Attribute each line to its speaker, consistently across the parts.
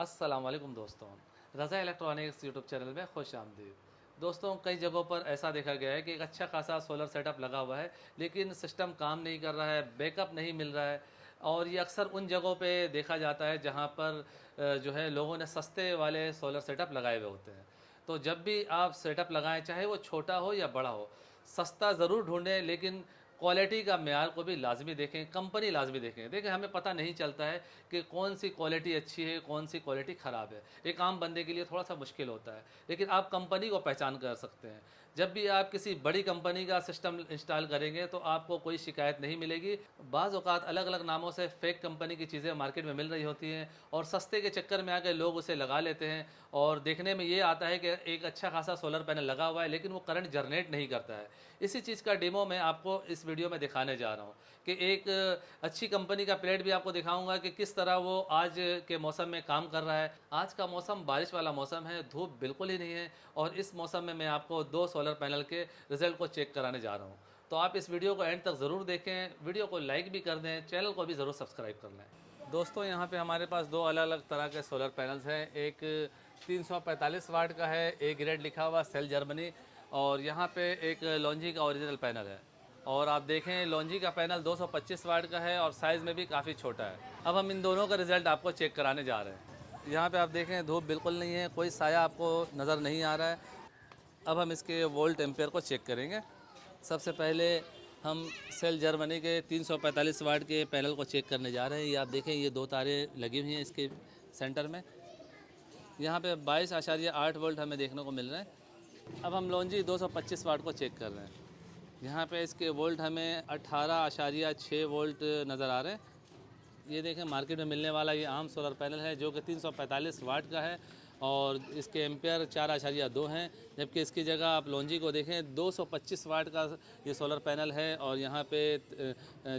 Speaker 1: अस्सलाम वालेकुम दोस्तों, रज़ा इलेक्ट्रॉनिक्स यूट्यूब चैनल में खुश आमदीद। दोस्तों, कई जगहों पर ऐसा देखा गया है कि एक अच्छा खासा सोलर सेटअप लगा हुआ है, लेकिन सिस्टम काम नहीं कर रहा है, बैकअप नहीं मिल रहा है। और ये अक्सर उन जगहों पे देखा जाता है जहाँ पर जो है लोगों ने सस्ते वाले सोलर सेटअप लगाए हुए होते हैं। तो जब भी आप सेटअप लगाएं, चाहे वो छोटा हो या बड़ा हो, सस्ता ज़रूर ढूंढें, लेकिन क्वालिटी का म्यार को भी लाजमी देखें, कंपनी लाजमी देखें। देखिए, हमें पता नहीं चलता है कि कौन सी क्वालिटी अच्छी है, कौन सी क्वालिटी ख़राब है। एक आम बंदे के लिए थोड़ा सा मुश्किल होता है, लेकिन आप कंपनी को पहचान कर सकते हैं। जब भी आप किसी बड़ी कंपनी का सिस्टम इंस्टॉल करेंगे तो आपको कोई शिकायत नहीं मिलेगी। बाज़ औक़ात अलग अलग नामों से फ़ेक कंपनी की चीज़ें मार्केट में मिल रही होती हैं और सस्ते के चक्कर में आकर लोग उसे लगा लेते हैं और देखने में ये आता है कि एक अच्छा खासा सोलर पैनल लगा हुआ है, लेकिन वो करंट जनरेट नहीं करता है। इसी चीज़ का डेमो मैं आपको इस वीडियो में दिखाने जा रहा हूँ कि एक अच्छी कंपनी का प्लेट भी आपको दिखाऊंगा कि किस तरह वो आज के मौसम में काम कर रहा है। आज का मौसम बारिश वाला मौसम है, धूप बिल्कुल ही नहीं है और इस मौसम में मैं आपको दो सोलर पैनल के रिज़ल्ट को चेक कराने जा रहा हूँ। तो आप इस वीडियो को एंड तक ज़रूर देखें, वीडियो को लाइक भी कर दें, चैनल को भी ज़रूर सब्सक्राइब कर लें। दोस्तों, यहाँ पे हमारे पास दो अलग अलग तरह के सोलर पैनल्स हैं। एक 345 वाट का है, ए ग्रेड लिखा हुआ, सेल जर्मनी। और यहाँ पे एक लॉन्जी का ओरिजिनल पैनल है। और आप देखें, लॉन्जी का पैनल 225 वाट का है और साइज़ में भी काफ़ी छोटा है। अब हम इन दोनों का रिज़ल्ट आपको चेक कराने जा रहे हैं। यहाँ पे आप देखें, धूप बिल्कुल नहीं है, कोई साया आपको नज़र नहीं आ रहा है। अब हम इसके वोल्ट एम्पेयर को चेक करेंगे। सबसे पहले हम सेल जर्मनी के 345 वाट के पैनल को चेक करने जा रहे हैं। ये आप देखें, ये दो तारें लगी हुई हैं इसके सेंटर में। यहाँ पे 22.8 वोल्ट हमें देखने को मिल रहे हैं। अब हम लॉन्जी 225 वाट को चेक कर रहे हैं। यहाँ पे इसके वोल्ट हमें 18.6 वोल्ट नज़र आ रहे हैं। ये देखें, मार्केट में मिलने वाला ये आम सोलर पैनल है जो कि 345 वाट का है और इसके एम्पेयर 4.2 हैं। जबकि इसकी जगह आप लॉन्जी को देखें, 225 वाट का ये सोलर पैनल है और यहाँ पे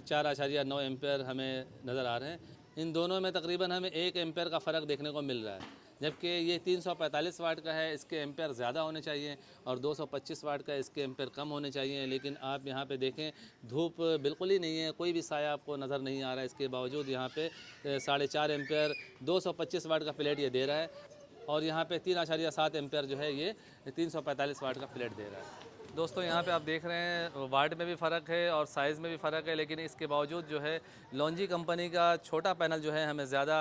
Speaker 1: 4.9 एम्पेयर हमें नज़र आ रहे हैं। इन दोनों में तकरीबन हमें 1 एम्पेयर का फ़र्क देखने को मिल रहा है। जबकि ये 345 वाट का है, इसके एम्पेयर ज़्यादा होने चाहिए और 225 वाट का इसके एम्पेयर कम होने चाहिए। लेकिन आप यहाँ पे देखें, धूप बिल्कुल ही नहीं है, कोई भी साया आपको नज़र नहीं आ रहा है। इसके बावजूद यहाँ पे 4.5 एम्पेयर 225 वाट का प्लेट ये दे रहा है और यहाँ पे 3.7 एम्पेयर जो है ये 345 वाट का प्लेट दे रहा है। दोस्तों, यहाँ पे आप देख रहे हैं, वाट में भी फ़र्क है और साइज़ में भी फ़र्क है, लेकिन इसके बावजूद जो है लॉन्जी कंपनी का छोटा पैनल जो है हमें ज़्यादा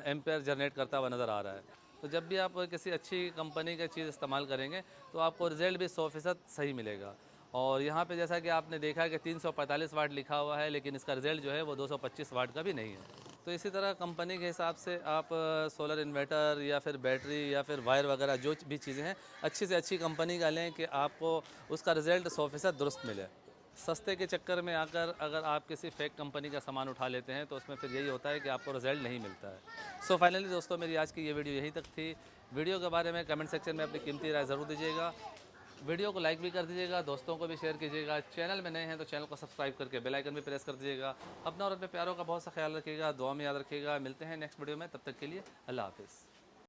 Speaker 1: एम्पेयर जनरेट करता हुआ नज़र आ रहा है। तो जब भी आप किसी अच्छी कंपनी की चीज़ इस्तेमाल करेंगे तो आपको रिज़ल्ट भी 100% सही मिलेगा। और यहाँ पे जैसा कि आपने देखा कि 345 वाट लिखा हुआ है, लेकिन इसका रिज़ल्ट जो है वो 225 वाट का भी नहीं है। तो इसी तरह कंपनी के हिसाब से आप सोलर इन्वर्टर या फिर बैटरी या फिर वायर वगैरह जो भी चीज़ें हैं, अच्छी से अच्छी कंपनी का लें कि आपको उसका रिज़ल्ट 100% दुरुस्त मिले। सस्ते के चक्कर में आकर अगर आप किसी फेक कंपनी का सामान उठा लेते हैं तो उसमें फिर यही होता है कि आपको रिज़ल्ट नहीं मिलता है। सो फाइनली दोस्तों, मेरी आज की ये वीडियो यहीं तक थी। वीडियो के बारे में कमेंट सेक्शन में अपनी कीमती राय ज़रूर दीजिएगा। वीडियो को लाइक भी कर दीजिएगा, दोस्तों को भी शेयर कीजिएगा। चैनल में नए हैं तो चैनल को सब्सक्राइब करके बेल आइकन भी प्रेस कर दीजिएगा। अपना और अपने प्यारों का बहुत सा ख्याल रखिएगा, दुआ में याद रखिएगा। मिलते हैं नेक्स्ट वीडियो में, तब तक के लिए अल्लाह हाफ़िज़।